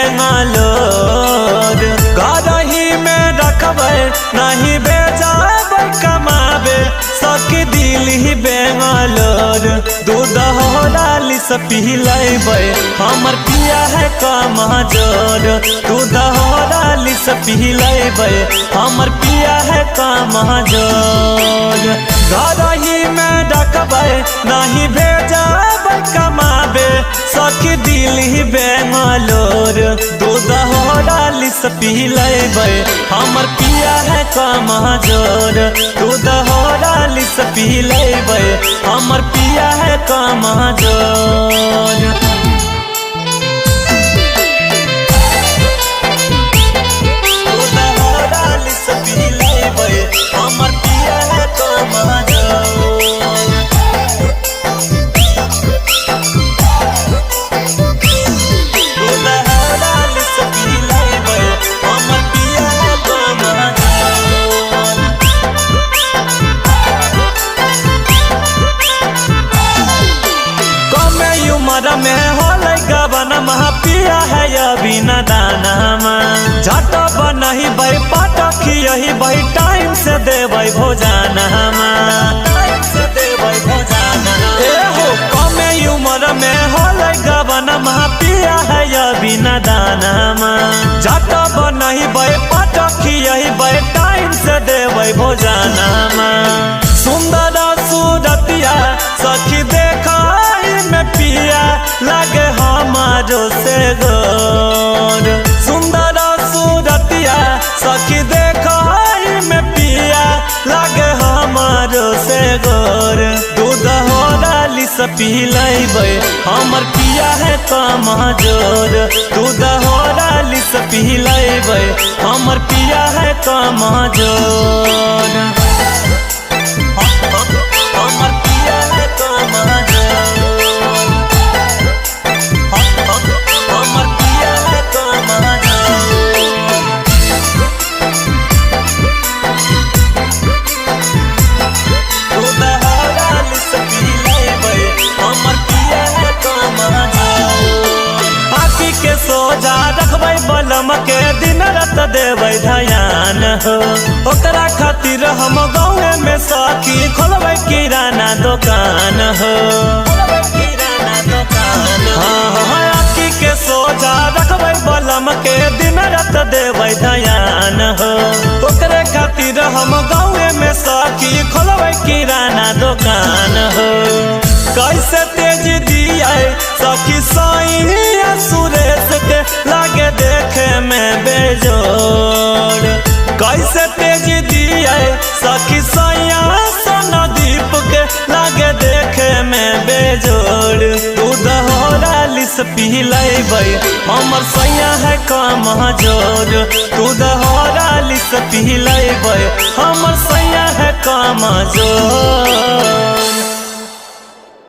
बेंगलोर। घर ही में रखबै नहीं बेजाबै कमाबे सखी दिल्ली बेंगलोर। दूध हो डाली से पिलैबै हमर पिया है कमजोर। दूध हो डाली से पिलैबै हमर पिया है कमजोर। घर ही में रखबै नहीं भेजबै कमाबे सखी दिल्ली बेंगलोर। दूध हो डाली से पिलैबै हमर पिया है कमजोर। दूध हो डाली से पिलैबै हमर पिया है कमजोर। में होलै गबन पिया है अभी न दाना। झट बनही भाई पटखी यही भाई टाइम से देबै भोजन। कमे उम्र में होलै गबन पिया है अभी न दाना। झट बनही भाई पटखी यही भाई टाइम से देबै भोजन। सुंदर सूरतिया सखी देखा में पिया लगे हमारो से गोर। सुंदर सूरतिया सखी देखा में पिया लगे हमारो से गोर। दूध हो डाली से पिलैबै हमर पिया है कमजोर। दूध हो डाली से पिलैबै हमर पिया है कमजोर। हमर पिया है कमजोर। सोजा रखबै बलम के दिन रात देबै ध्यान हो। ओकरा खातिर हम गाँव में सखी खोलबै किराना दुकान हो। आखी के सोजा रखबै बलम के दिन रात देबै ध्यान हो। ओकरे खातिर हम गाँव में सखी खोलबै किराना दुकान हो। कैसे तेज दिया सखी साइया सुरेश के लागे देखे में बेजोड़। कैसे तेज दिया सखी साइया सोनदीप के लागे देखे में बेजोड़। दूध हो डाली से पिलैबै हमर सैया है कमजोर। दूध हो डाली से पिलैबै हमर सैया है कमजोर।